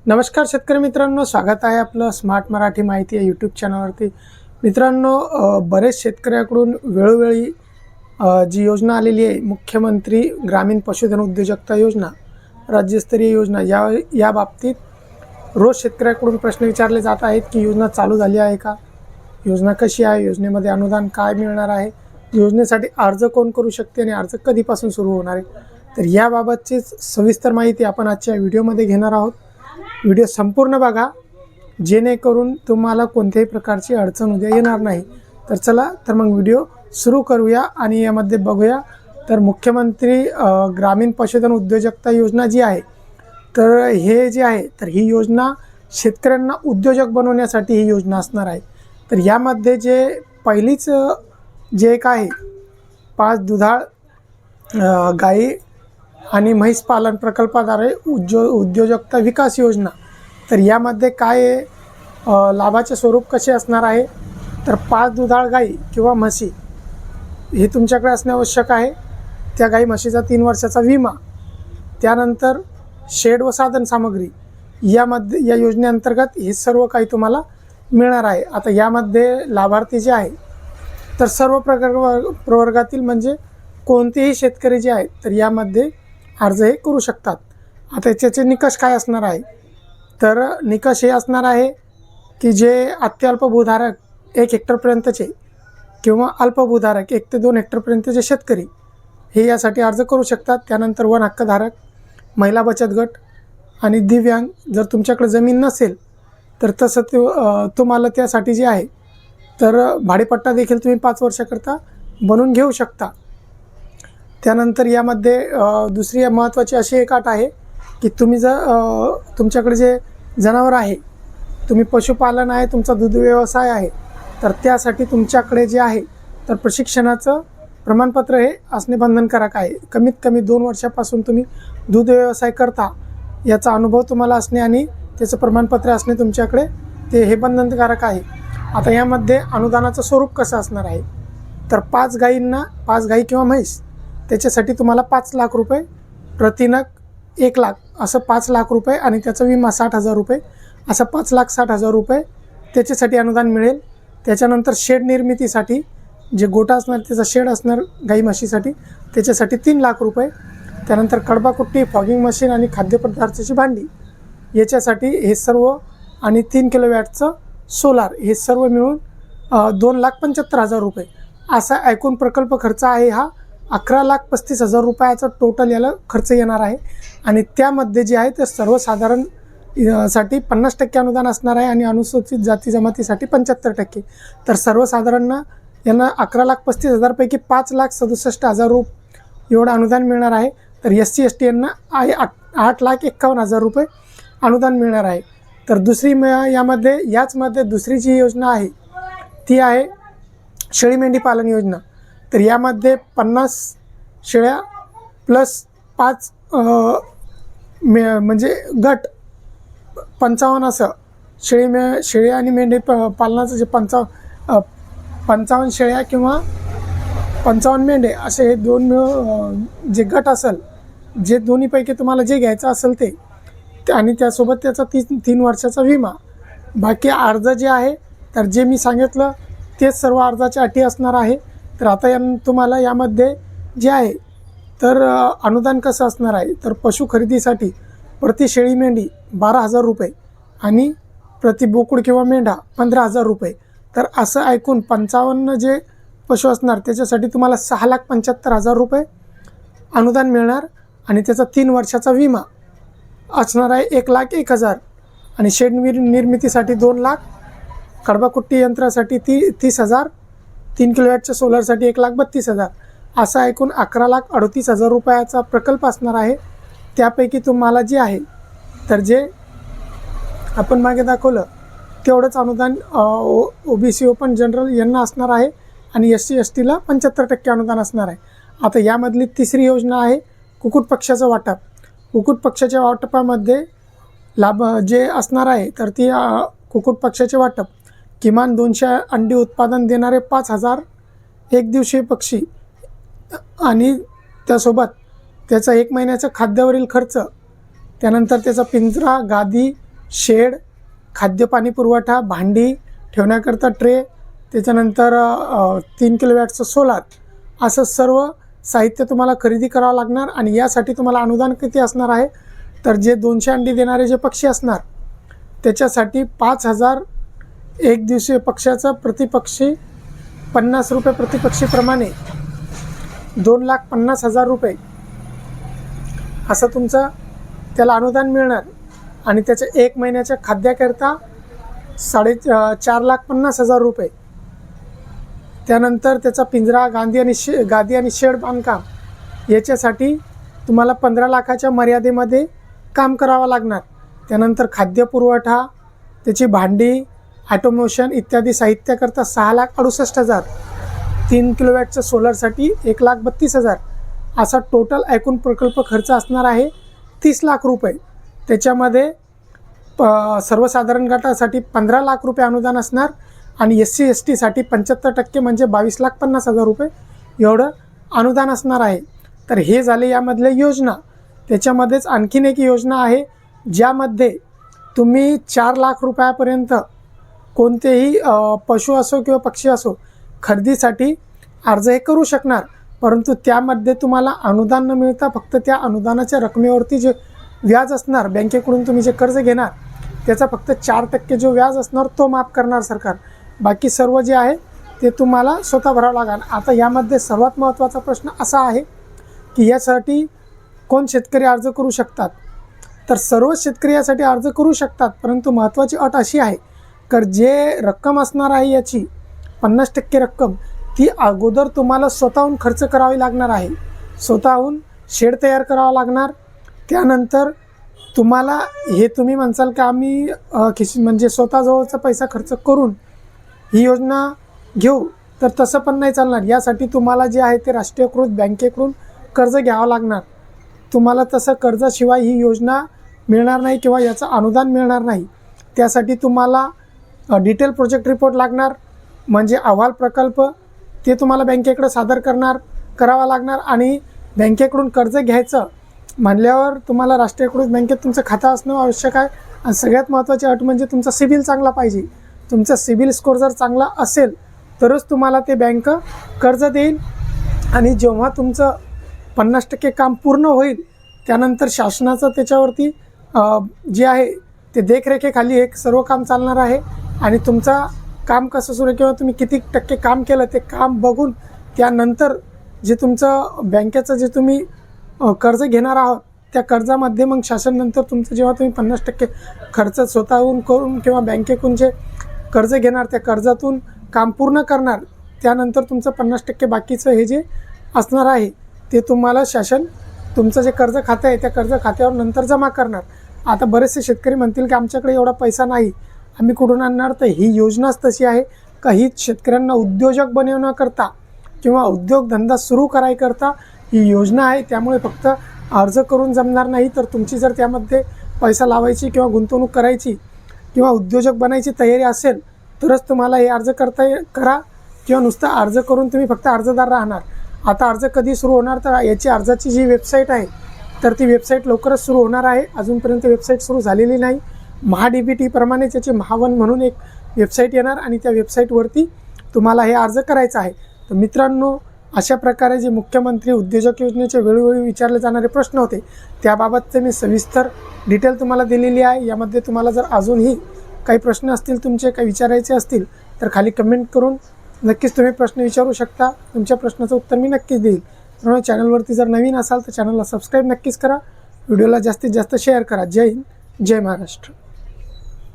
नमस्कार शेतकरी मित्रांनो, स्वागत आहे आपलं स्मार्ट मराठी माहिती या यूट्यूब चॅनलवरती. मित्रांनो, बरेच शेतकऱ्याकडून वेळोवेळी जी योजना आलेली आहे, मुख्यमंत्री ग्रामीण पशुधन उद्योजकता योजना, राज्यस्तरीय योजना, या बाबतीत रोज शेतकऱ्याकडून प्रश्न विचारले जात आहेत की योजना चालू झाली आहे का, योजना कशी आहे, योजनेमध्ये अनुदान काय मिळणार आहे, योजनेसाठी अर्ज कोण करू शकते आणि अर्ज कधीपासून सुरू होणार आहे. तर याबाबतचीच सविस्तर माहिती आपण आजच्या व्हिडिओमध्ये घेणार आहोत. व्हिडिओ संपूर्ण बघा, जेणेकरून तुम्हाला कोणत्याही प्रकारची अडचण उद्या येणार नाही. तर चला तर मग व्हिडिओ सुरू करूया आणि यामध्ये बघूया. तर मुख्यमंत्री ग्रामीण पशुधन उद्योजकता योजना जी आहे, तर हे जे आहे, तर ही योजना शेतकऱ्यांना उद्योजक बनवण्यासाठी ही योजना असणार आहे. तर यामध्ये जे पहिलीच जे एक आहे, 5 दुधाळ गाई आणि म्हैस पालन प्रकल्पाद्वारे उद्योजकता विकास योजना. तर यामध्ये काय आहे, लाभाचे स्वरूप कसे असणार आहे, तर 5 दुधाळ गाई किंवा म्हशी हे तुमच्याकडे असणे आवश्यक आहे. त्या गाई म्हशीचा 3 वर्षाचा विमा, त्यानंतर शेड व साधन सामग्री, यामध्ये या योजनेअंतर्गत हे सर्व काही तुम्हाला मिळणार आहे. आता यामध्ये लाभार्थी जे आहे, तर सर्व प्रवर्गातील म्हणजे कोणतेही शेतकरी जे आहेत, तर यामध्ये अर्ज हे करू शकतात. आता त्याचे निकष काय असणार आहे, तर निकष हे असणार आहे की जे अत्यल्प भूधारक 1 हेक्टरपर्यंतचे किंवा अल्प भूधारक 1 ते 2 हेक्टरपर्यंतचे शेतकरी हे यासाठी अर्ज करू शकतात. त्यानंतर वन हक्कधारक, महिला बचत गट आणि दिव्यांग, जर तुमच्याकडे जमीन नसेल तर तसं तुम्हाला त्यासाठी जे आहे, तर भाडेपट्टा देखील तुम्ही 5 वर्षाकरता बनवून घेऊ शकता. त्यानंतर यामध्ये दुसरी महत्त्वाची अशी एक अट आहे की तुम्ही जर तुमच्याकडे जे जनावर आहे, तुम्ही पशुपालन आहे, तुमचा दूध व्यवसाय आहे, तर त्यासाठी तुमच्याकडे जे आहे, तर प्रशिक्षणाचं प्रमाणपत्र हे असणे बंधनकारक आहे. कमीत कमी 2 वर्षापासून तुम्ही दूध व्यवसाय करता याचा अनुभव तुम्हाला असणे आणि त्याचं प्रमाणपत्र असणे तुमच्याकडे, ते हे बंधनकारक आहे. आता यामध्ये अनुदानाचं स्वरूप कसं असणार आहे, तर 5 गाई किंवा म्हैस, त्याच्यासाठी तुम्हाला 5 लाख रुपये, प्रतिनग 1 लाख, असं 5 लाख रुपये आणि त्याचा विमा 60,000 रुपये, असं 5,60,000 रुपये त्याच्यासाठी अनुदान मिळेल. त्याच्यानंतर शेड निर्मितीसाठी जे गोठा असणार, त्याचा शेड असणार गाई म्हशीसाठी, त्याच्यासाठी 3 लाख रुपये. त्यानंतर कडबाकुट्टी, फॉगिंग मशीन आणि खाद्यपदार्थाची भांडी, याच्यासाठी हे सर्व, आणि 3 किलोवॅटचं सोलार, हे सर्व मिळून 2,75,000 रुपये, असा एकूण प्रकल्प खर्च आहे. हा 11,35,000 रुपयाचा टोटल याला खर्च येणार आहे. आणि त्यामध्ये जे आहे ते सर्वसाधारण साठी 50% अनुदान असणार आहे आणि अनुसूचित जाती जमातीसाठी 75%. तर सर्वसाधारण यांना 11,35,000 पैकी 5,67,000 एवढं अनुदान मिळणार आहे. तर SC ST यांना 8,51,000 रुपये अनुदान मिळणार आहे. तर यामध्ये याचमध्ये दुसरी जी योजना आहे, ती आहे शेळी मेंढी पालन योजना. तर यामध्ये 50 शेळ्या प्लस 5 म्हणजे गट 55, असं शेळी आणि मेंढी पालनाचं जे 55 शेळ्या किंवा 55 मेंढे, असे हे 2 जे गट असेल, जे दोन्हीपैकी तुम्हाला जे घ्यायचं असेल ते, आणि त्यासोबत त्याचा 3 वर्षाचा विमा. बाकी अर्ज जे आहे, तर जे मी सांगितलं तेच सर्व अर्जाच्या अटी असणार आहे. तर आता तुम्हाला यामध्ये जे आहे, तर अनुदान कसं असणार आहे, तर पशु खरेदीसाठी प्रति शेळी मेंढी 12,000 रुपये आणि प्रति बोकड किंवा मेंढा 15,000 रुपये. तर असं ऐकून 55 जे पशु असणार, त्याच्यासाठी तुम्हाला 6,75,000 रुपये अनुदान मिळणार आणि त्याचा 3 वर्षाचा विमा असणार आहे 1,01,000. आणि शेड निर्मितीसाठी 2 लाख, कडबाकुट्टी यंत्रासाठी 30,000, 3 किलोवॅटच्या सोलरसाठी 1,32,000, असा एकूण 11,38,000 रुपयाचा प्रकल्प असणार आहे. त्यापैकी तुम्हाला जे आहे, तर जे आपण मागे दाखवलं तेवढंच अनुदान OBC ओपन जनरल यांना असणार आहे आणि SC STला 75% अनुदान असणार आहे. आता यामधली तिसरी योजना आहे कुक्कुट पक्षाचं वाटप. कुक्कुट पक्षाच्या वाटपामध्ये लाभ जे असणार आहे, तर ती कुक्कुट पक्षाचे वाटप किमान 200 अंडी उत्पादन देणारे 5,000 एकदिवसीय पक्षी आणि त्यासोबत त्याचा 1 महिन्याचा खाद्यावरील खर्च, त्यानंतर त्याचा पिंजरा, गादी, शेड, खाद्य पाणी पुरवठा, भांडी ठेवण्याकरता ट्रे, त्याच्यानंतर 3 किलोवॅटचं सोलार, असं सर्व साहित्य तुम्हाला खरेदी करावं लागणार. आणि यासाठी तुम्हाला अनुदान किती असणार आहे, तर जे 200 अंडी देणारे जे पक्षी असणार त्याच्यासाठी 5,000 एक दिवसीय पक्ष्याचा प्रतिपक्षी 50 रुपये प्रतिपक्षीप्रमाणे 2,50,000 रुपये असं तुमचं त्याला अनुदान मिळणार. आणि त्याच्या 1 महिन्याच्या खाद्याकरता 4,50,000 रुपये. त्यानंतर त्याचा पिंजरा, गादी आणि शेड बांधकाम याच्यासाठी तुम्हाला 15 लाखाच्या मर्यादेमध्ये काम करावं लागणार. त्यानंतर खाद्यपुरवठा, त्याची भांडी, ऑटोमेशन इत्यादी साहित्याकरता 6,68,000. 3 किलोवॅटच्या सोलरसाठी 1,32,000 असा टोटल ऐकून प्रकल्प खर्च असणार आहे 30 लाख रुपये. त्याच्यामध्ये सर्वसाधारण गटासाठी 15 लाख रुपये अनुदान असणार आणि SC ST साठी 75% म्हणजे 22,50,000 रुपये एवढं अनुदान असणार आहे. तर हे झाले यामधल्या योजना. त्याच्यामध्येच आणखीन एक योजना आहे ज्यामध्ये तुम्ही 4 लाख रुपयापर्यंत कोणतेही पशु असो किंवा पक्षी असो खरेदीसाठी अर्ज हे करू शकणार. परंतु त्यामध्ये तुम्हाला अनुदान न मिळता फक्त त्या अनुदानाच्या रकमेवरती जे व्याज असणार, बँकेकडून तुम्ही जे कर्ज घेणार त्याचा फक्त 4% जो व्याज असणार तो माफ करणार सरकार. बाकी सर्व जे आहे ते तुम्हाला स्वतः भरावं लागणार. आता यामध्ये सर्वात महत्त्वाचा प्रश्न असा आहे की यासाठी कोण शेतकरी अर्ज करू शकतात, तर सर्व शेतकरी यासाठी अर्ज करू शकतात. परंतु महत्त्वाची अट अशी आहे तर जे रक्कम असणार आहे याची 50% रक्कम ती अगोदर तुम्हाला स्वतःहून खर्च करावी लागणार आहे. स्वतःहून शेड तयार करावं लागणार. त्यानंतर तुम्हाला हे तुम्ही म्हणसाल की आम्ही म्हणजे स्वतःजवळचा पैसा खर्च करून ही योजना घेऊ, तर तसं पण नाही चालणार. यासाठी तुम्हाला जे आहे ते राष्ट्रीयकृत बँकेकडून कर्ज घ्यावं लागणार. तुम्हाला तसं कर्जाशिवाय ही योजना मिळणार नाही किंवा याचं अनुदान मिळणार नाही. त्यासाठी तुम्हाला डिटेल प्रोजेक्ट रिपोर्ट लागणार, म्हणजे अहवाल प्रकल्प ते तुम्हाला बँकेकडे सादर करावा लागणार. आणि बँकेकडून कर्ज घ्यायचं म्हणल्यावर तुम्हाला राष्ट्रीयकृत बँकेत तुमचं खातं असणं आवश्यक आहे. आणि सगळ्यात महत्त्वाची अट म्हणजे तुमचा सिबिल चांगला पाहिजे. तुमचा सिबिल स्कोर जर चांगला असेल तरच तुम्हाला ते बँक कर्ज देईल. आणि जेव्हा तुमचं 50% काम पूर्ण होईल त्यानंतर शासनाचं त्याच्यावरती जे आहे ते देखरेखीखाली एक सर्व काम चालणार आहे. आणि तुमचा काम कसं सुरू आहे किंवा तुम्ही किती टक्के काम केलं ते काम बघून त्यानंतर जे तुमचं बँकेचं जे तुम्ही कर्ज घेणार आहोत त्या कर्जामध्ये मग शासन नंतर तुमचं जेव्हा तुम्ही 50% खर्च स्वतःहून करून किंवा बँकेकडून जे कर्ज घेणार त्या कर्जातून काम पूर्ण करणार, त्यानंतर तुमचं 50% बाकीचं हे जे असणार आहे ते तुम्हाला शासन तुमचं जे कर्ज खातं आहे त्या कर्ज खात्यावर नंतर जमा करणार. आता बरेचसे शेतकरी म्हणतील की आमच्याकडे एवढा पैसा नाही, आम्ही कुठून आणणार. तर ही योजनाच तशी आहे का ही शेतकऱ्यांना उद्योजक बनवण्याकरता किंवा उद्योगधंदा सुरू करायकरता ही योजना आहे. त्यामुळे फक्त अर्ज करून जमणार नाही, तर तुमची जर त्यामध्ये पैसा लावायची किंवा गुंतवणूक करायची किंवा उद्योजक बनायची तयारी असेल तरच तुम्हाला हे अर्ज करा किंवा नुसतं अर्ज करून तुम्ही फक्त अर्जदार राहणार. आता अर्ज कधी सुरू होणार, तर याची अर्जाची जी वेबसाईट आहे तर ती वेबसाईट लवकरच सुरू होणार आहे. अजूनपर्यंत वेबसाईट सुरू झालेली नाही. MahaDBT प्रमाणे त्याची महावन म्हणून एक वेबसाईट येणार आणि त्या वेबसाईटवरती तुम्हाला हे अर्ज करायचा आहे. तर मित्रांनो, अशा प्रकारे जे मुख्यमंत्री उद्योजक योजनेचे वेळोवेळी विचारले जाणारे प्रश्न होते त्याबाबतचे मी सविस्तर डिटेल तुम्हाला दिलेली आहे. यामध्ये तुम्हाला जर अजूनही काही प्रश्न असतील, तुमचे काही विचारायचे असतील तर खाली कमेंट करून नक्कीच तुम्ही प्रश्न विचारू शकता. तुमच्या प्रश्नाचं उत्तर मी नक्कीच देईल. म्हणून चॅनलवरती जर नवीन असाल तर चॅनलला सबस्क्राईब नक्कीच करा. व्हिडिओला जास्तीत जास्त शेअर करा. जय हिंद, जय महाराष्ट्र.